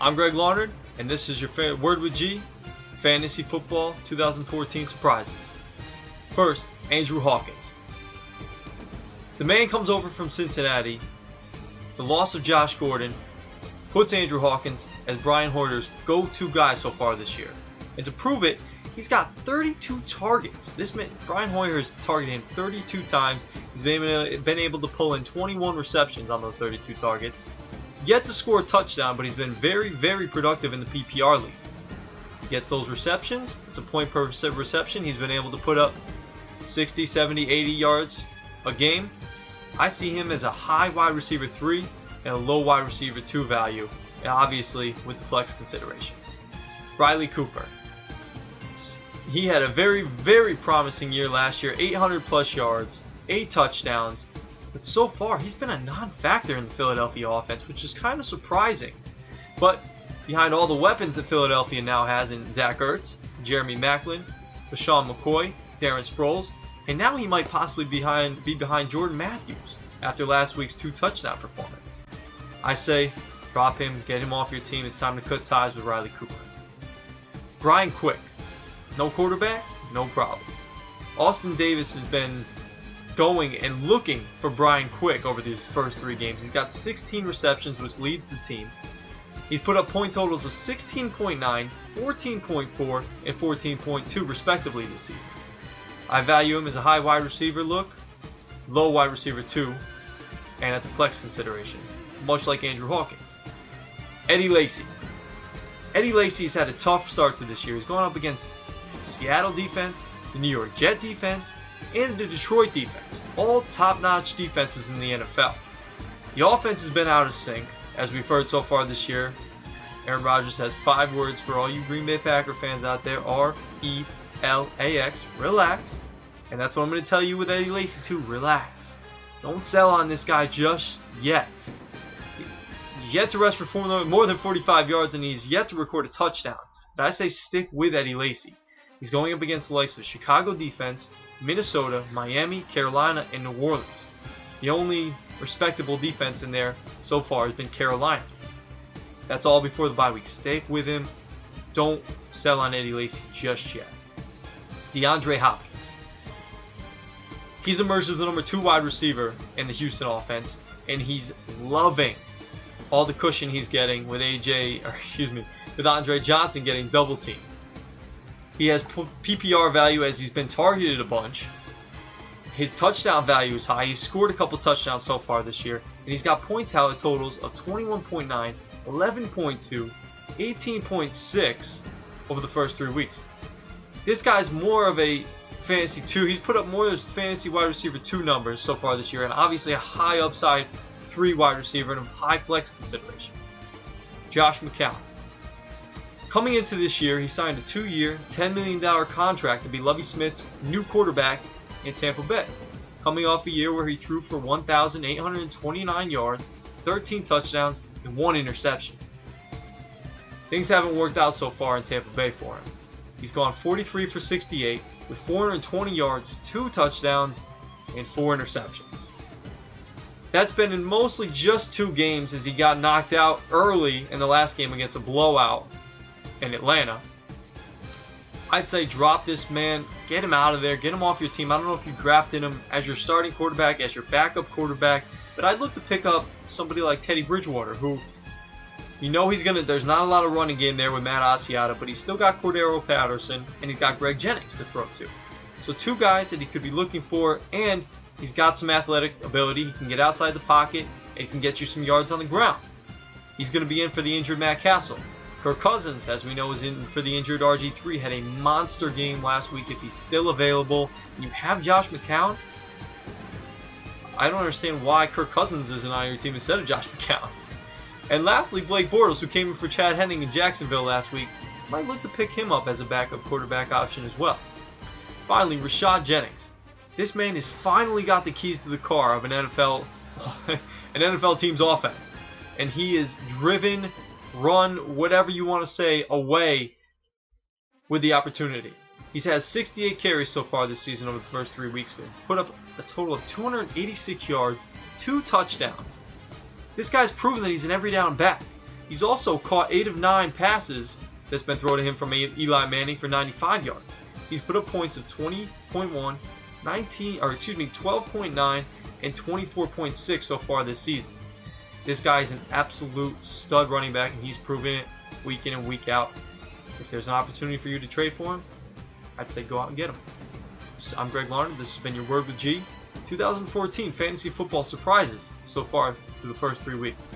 I'm Greg Larnard, and this is your Word with G Fantasy Football 2014 Surprises. First, Andrew Hawkins. The man comes over from Cincinnati. The loss of Josh Gordon puts Andrew Hawkins as Brian Hoyer's go-to guy so far this year. And to prove it, he's got 32 targets. This man, Brian Hoyer has targeted him 32 times. He's been able to pull in 21 receptions on those 32 targets. Yet to score a touchdown, but he's been very, very productive in the PPR leagues. Gets those receptions. It's a point per reception. He's been able to put up 60, 70, 80 yards a game. I see him as a high wide receiver 3 and a low wide receiver 2 value, and obviously with the flex consideration. Riley Cooper. He had a very, very promising year last year. 800 plus yards, 8 touchdowns. But so far, he's been a non-factor in the Philadelphia offense, which is kind of surprising. But behind all the weapons that Philadelphia now has in Zach Ertz, Jeremy Maclin, LaShawn McCoy, Darren Sproles, and now he might possibly be behind Jordan Matthews after last week's 2 touchdown performance. I say, drop him, get him off your team. It's time to cut ties with Riley Cooper. Brian Quick. No quarterback? No problem. Austin Davis has been going and looking for Brian Quick over these first 3 games. He's got 16 receptions, which leads the team. He's put up point totals of 16.9, 14.4, and 14.2 respectively this season. I value him as a high wide receiver look, low wide receiver 2, and at the flex consideration, much like Andrew Hawkins. Eddie Lacy. Eddie Lacy's had a tough start to this year. He's going up against the Seattle defense, the New York Jet defense, and the Detroit defense. All top-notch defenses in the NFL. The offense has been out of sync, as we've heard so far this year. Aaron Rodgers has 5 words for all you Green Bay Packer fans out there. R-E-L-A-X. Relax. And that's what I'm going to tell you with Eddie Lacy too. Relax. Don't sell on this guy just yet. He's yet to rush for more than 45 yards, and he's yet to record a touchdown. But I say stick with Eddie Lacy. He's going up against the likes of Chicago defense, Minnesota, Miami, Carolina, and New Orleans. The only respectable defense in there so far has been Carolina. That's all before the bye week. Stick with him. Don't sell on Eddie Lacy just yet. DeAndre Hopkins. He's emerged as the number 2 wide receiver in the Houston offense, and he's loving all the cushion he's getting with with Andre Johnson getting double teamed. He has PPR value as he's been targeted a bunch. His touchdown value is high. He's scored a couple touchdowns so far this year. And he's got point totals of 21.9, 11.2, 18.6 over the first 3 weeks. This guy's more of a fantasy 2. He's put up more of his fantasy wide receiver 2 numbers so far this year. And obviously a high upside 3 wide receiver and a high flex consideration. Josh McCown. Coming into this year, he signed a 2-year, $10 million contract to be Lovie Smith's new quarterback in Tampa Bay. Coming off a year where he threw for 1,829 yards, 13 touchdowns, and 1 interception. Things haven't worked out so far in Tampa Bay for him. He's gone 43 for 68 with 420 yards, 2 touchdowns, and 4 interceptions. That's been in mostly just 2 games as he got knocked out early in the last game against a blowout in Atlanta. I'd say drop this man, get him out of there, get him off your team. I don't know if you drafted him as your starting quarterback, as your backup quarterback, but I'd look to pick up somebody like Teddy Bridgewater, who there's not a lot of running game there with Matt Asiata, but he's still got Cordero Patterson, and he's got Greg Jennings to throw to. So 2 guys that he could be looking for, and he's got some athletic ability. He can get outside the pocket, and he can get you some yards on the ground. He's going to be in for the injured Matt Castle. Kirk Cousins, as we know, is in for the injured RG3, had a monster game last week. If he's still available, and you have Josh McCown, I don't understand why Kirk Cousins isn't on your team instead of Josh McCown. And lastly, Blake Bortles, who came in for Chad Henne in Jacksonville last week, might look to pick him up as a backup quarterback option as well. Finally, Rashad Jennings. This man has finally got the keys to the car of an NFL team's offense. And he is driven, run, whatever you want to say, away with the opportunity. He's had 68 carries so far this season over the first 3 weeks, but put up a total of 286 yards, 2 touchdowns. This guy's proven that he's an every down back. He's also caught 8 of 9 passes that's been thrown to him from Eli Manning for 95 yards. He's put up points of 20.1, 12.9, and 24.6 so far this season. This guy is an absolute stud running back, and he's proven it week in and week out. If there's an opportunity for you to trade for him, I'd say go out and get him. I'm Greg Larned. This has been your Word with G. 2014 Fantasy Football Surprises so far through the first 3 weeks.